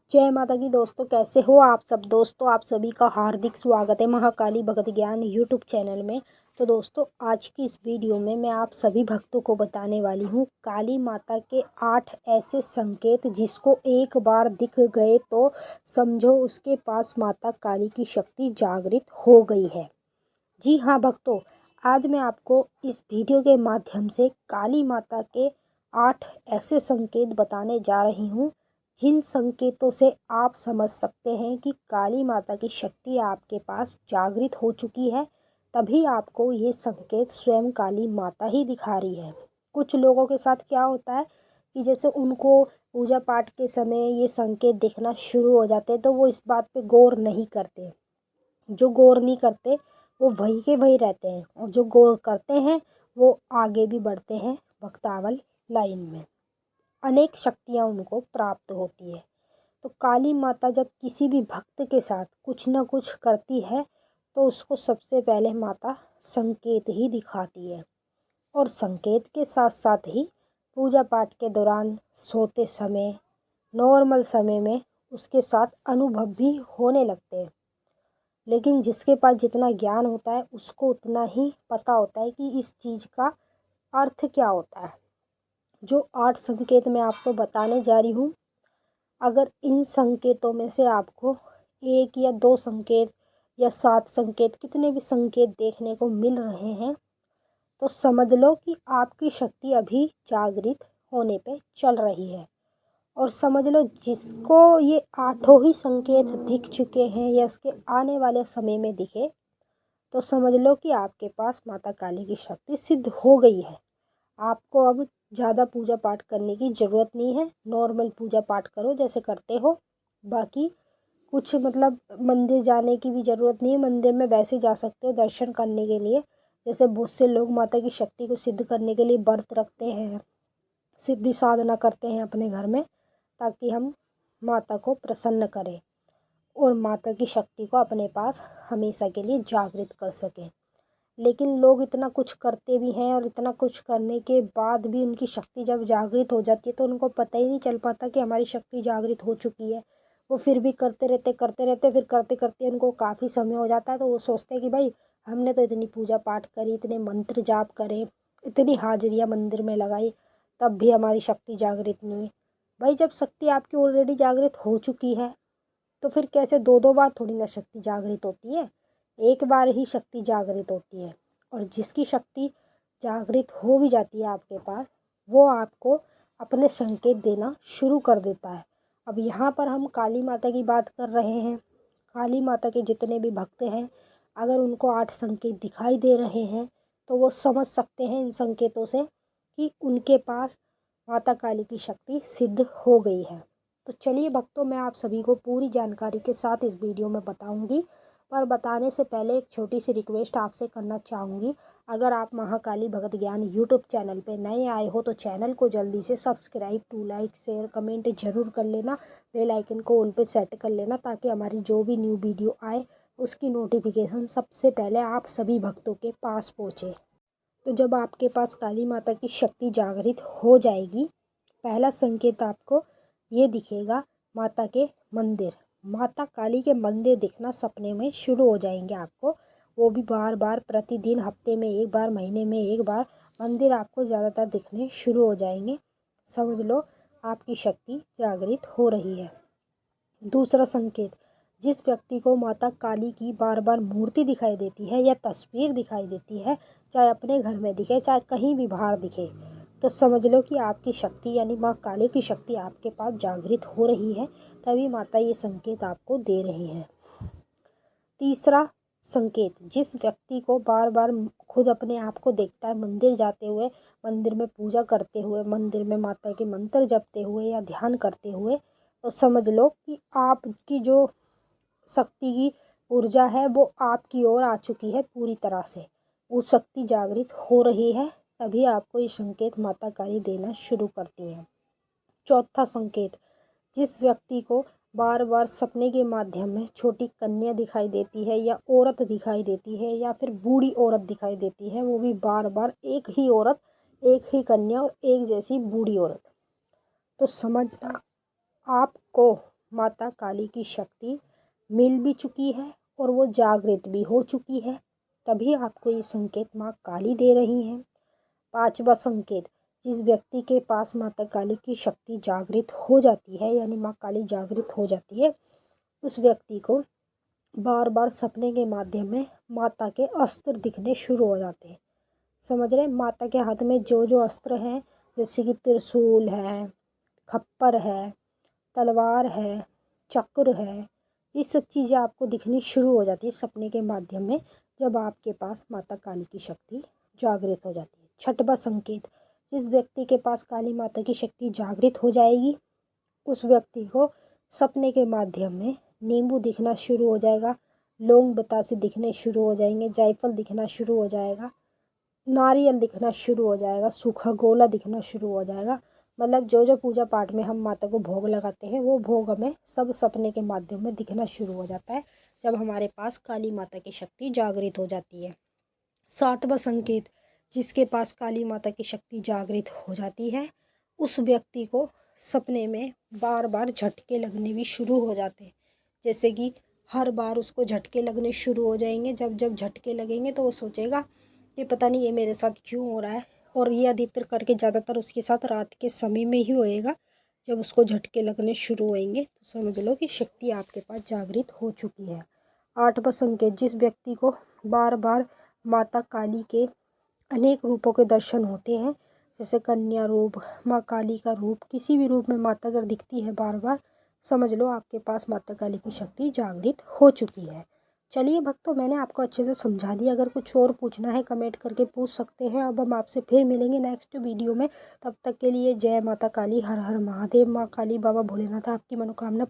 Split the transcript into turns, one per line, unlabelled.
जय माता की दोस्तों, कैसे हो आप सब। दोस्तों, आप सभी का हार्दिक स्वागत है महाकाली भगत ज्ञान यूट्यूब चैनल में। तो दोस्तों, आज की इस वीडियो में मैं आप सभी भक्तों को बताने वाली हूँ काली माता के 8 ऐसे संकेत जिसको एक बार दिख गए तो समझो उसके पास माता काली की शक्ति जागृत हो गई है। जी हाँ भक्तों, आज मैं आपको इस वीडियो के माध्यम से काली माता के 8 ऐसे संकेत बताने जा रही हूँ जिन संकेतों से आप समझ सकते हैं कि काली माता की शक्ति आपके पास जागृत हो चुकी है। तभी आपको ये संकेत स्वयं काली माता ही दिखा रही है। कुछ लोगों के साथ क्या होता है कि जैसे उनको पूजा पाठ के समय ये संकेत दिखना शुरू हो जाते हैं तो वो इस बात पे गौर नहीं करते। जो गौर नहीं करते वो वही के वही रहते हैं, और जो गौर करते हैं वो आगे भी बढ़ते हैं भक्तावल लाइन में। अनेक शक्तियाँ उनको प्राप्त होती है। तो काली माता जब किसी भी भक्त के साथ कुछ न कुछ करती है तो उसको सबसे पहले माता संकेत ही दिखाती है, और संकेत के साथ साथ ही पूजा पाठ के दौरान, सोते समय, नॉर्मल समय में उसके साथ अनुभव भी होने लगते हैं। लेकिन जिसके पास जितना ज्ञान होता है उसको उतना ही पता होता है कि इस चीज़ का अर्थ क्या होता है। जो 8 संकेत मैं आपको बताने जा रही हूँ, अगर इन संकेतों में से आपको 1 या 2 संकेत या 7 संकेत, कितने भी संकेत देखने को मिल रहे हैं तो समझ लो कि आपकी शक्ति अभी जागृत होने पे चल रही है। और समझ लो जिसको ये 8 ही संकेत दिख चुके हैं या उसके आने वाले समय में दिखे तो समझ लो कि आपके पास माता काली की शक्ति सिद्ध हो गई है। आपको अब ज़्यादा पूजा पाठ करने की ज़रूरत नहीं है। नॉर्मल पूजा पाठ करो जैसे करते हो। बाकी कुछ मंदिर जाने की भी ज़रूरत नहीं है। मंदिर में वैसे जा सकते हो दर्शन करने के लिए। जैसे बहुत से लोग माता की शक्ति को सिद्ध करने के लिए व्रत रखते हैं, सिद्धि साधना करते हैं अपने घर में, ताकि हम माता को प्रसन्न करें और माता की शक्ति को अपने पास हमेशा के लिए जागृत कर सकें। लेकिन लोग इतना कुछ करते भी हैं और इतना कुछ करने के बाद भी उनकी शक्ति जब जागृत हो जाती है तो उनको पता ही नहीं चल पाता कि हमारी शक्ति जागृत हो चुकी है। वो फिर भी करते रहते, फिर करते करते उनको काफ़ी समय हो जाता है तो वो सोचते हैं कि भाई हमने तो इतनी पूजा पाठ करी, इतने मंत्र जाप करे, इतनी हाजिरियाँ मंदिर में लगाई, तब भी हमारी शक्ति जागृत नहीं हुई। भाई जब शक्ति आपकी ऑलरेडी जागृत हो चुकी है तो फिर कैसे 2-2 बार थोड़ी ना शक्ति जागृत होती है, एक बार ही शक्ति जागृत होती है। और जिसकी शक्ति जागृत हो भी जाती है आपके पास, वो आपको अपने संकेत देना शुरू कर देता है। अब यहाँ पर हम काली माता की बात कर रहे हैं। काली माता के जितने भी भक्त हैं, अगर उनको 8 संकेत दिखाई दे रहे हैं तो वो समझ सकते हैं इन संकेतों से कि उनके पास माता काली की शक्ति सिद्ध हो गई है। तो चलिए भक्तों, मैं आप सभी को पूरी जानकारी के साथ इस वीडियो में बताऊंगी। पर बताने से पहले एक छोटी सी रिक्वेस्ट आपसे करना चाहूँगी। अगर आप महाकाली भगत ज्ञान यूट्यूब चैनल पे नए आए हो तो चैनल को जल्दी से subscribe, to like, share, comment ज़रूर कर लेना। बेल आइकन को ऑल पे सेट कर लेना ताकि हमारी जो भी न्यू वीडियो आए उसकी नोटिफिकेशन सबसे पहले आप सभी भक्तों के पास पहुँचे। तो जब आपके पास काली माता की शक्ति जागृत हो जाएगी, पहला संकेत आपको ये दिखेगा माता के मंदिर। माता काली के मंदिर दिखना सपने में शुरू हो जाएंगे आपको। वो भी बार बार, प्रतिदिन, हफ्ते में एक बार, महीने में एक बार मंदिर आपको ज़्यादातर दिखने शुरू हो जाएंगे। समझ लो आपकी शक्ति जागृत हो रही है। दूसरा संकेत, जिस व्यक्ति को माता काली की बार बार मूर्ति दिखाई देती है या तस्वीर दिखाई देती है, चाहे अपने घर में दिखे चाहे कहीं भी बाहर दिखे, तो समझ लो कि आपकी शक्ति यानी माँ काली की शक्ति आपके पास जागृत हो रही है। तभी माता ये संकेत आपको दे रही है। तीसरा संकेत, जिस व्यक्ति को बार बार खुद अपने आप को देखता है मंदिर जाते हुए, मंदिर में पूजा करते हुए, मंदिर में माता के मंत्र जपते हुए या ध्यान करते हुए, तो समझ लो कि आपकी जो शक्ति की ऊर्जा है वो आपकी ओर आ चुकी है पूरी तरह से। वो शक्ति जागृत हो रही है, तभी आपको ये संकेत माता काली देना शुरू करती है। चौथा संकेत, जिस व्यक्ति को बार बार सपने के माध्यम में छोटी कन्या दिखाई देती है या औरत दिखाई देती है या फिर बूढ़ी औरत दिखाई देती है, वो भी बार बार एक ही औरत, एक ही कन्या और एक जैसी बूढ़ी औरत, तो समझना आपको माता काली की शक्ति मिल भी चुकी है और वो जागृत भी हो चुकी है, तभी आपको ये संकेत माँ काली दे रही हैं। 5वां संकेत, जिस व्यक्ति के पास माता काली की शक्ति जागृत हो जाती है यानी माँ काली जागृत हो जाती है, उस व्यक्ति को बार बार सपने के माध्यम में माता के अस्त्र दिखने शुरू हो जाते हैं। समझ रहे हैं? माता के हाथ में जो जो अस्त्र हैं, जैसे कि त्रिशूल है, खप्पर है, तलवार है, चक्र है, ये सब चीज़ें आपको दिखनी शुरू हो जाती है सपने के माध्यम में, जब आपके पास माता काली की शक्ति जागृत हो जाती है। 6वां संकेत, जिस व्यक्ति के पास काली माता की शक्ति जागृत हो जाएगी, उस व्यक्ति को सपने के माध्यम में नींबू दिखना शुरू हो जाएगा, लौंग बतासे दिखने शुरू हो जाएंगे, जायफल दिखना शुरू हो जाएगा, नारियल दिखना शुरू हो जाएगा, सूखा गोला दिखना शुरू हो जाएगा। मतलब जो जो पूजा पाठ में हम माता को भोग लगाते हैं, वो भोग हमें सब सपने के माध्यम में दिखना शुरू हो जाता है, जब हमारे पास काली माता की शक्ति जागृत हो जाती है। 7वां संकेत, जिसके पास काली माता की शक्ति जागृत हो जाती है, उस व्यक्ति को सपने में बार बार झटके लगने भी शुरू हो जाते हैं। जैसे कि हर बार उसको झटके लगने शुरू हो जाएंगे। जब जब झटके लगेंगे तो वो सोचेगा कि पता नहीं ये मेरे साथ क्यों हो रहा है, और ये अधिकतर करके ज़्यादातर उसके साथ रात के समय में ही होएगा। जब उसको झटके लगने शुरू होएंगे तो समझ लो कि शक्ति आपके पास जागृत हो चुकी है। 8वां संकेत, जिस व्यक्ति को बार बार माता काली के अनेक रूपों के दर्शन होते हैं, जैसे कन्या रूप, माँ काली का रूप, किसी भी रूप में माता अगर दिखती है बार बार, समझ लो आपके पास माता काली की शक्ति जागृत हो चुकी है। चलिए भक्तों, मैंने आपको अच्छे से समझा दिया। अगर कुछ और पूछना है कमेंट करके पूछ सकते हैं। अब हम आपसे फिर मिलेंगे नेक्स्ट वीडियो में। तब तक के लिए जय माता काली, हर हर महादेव। माँ काली, बाबा भोलेनाथ आपकी मनोकामना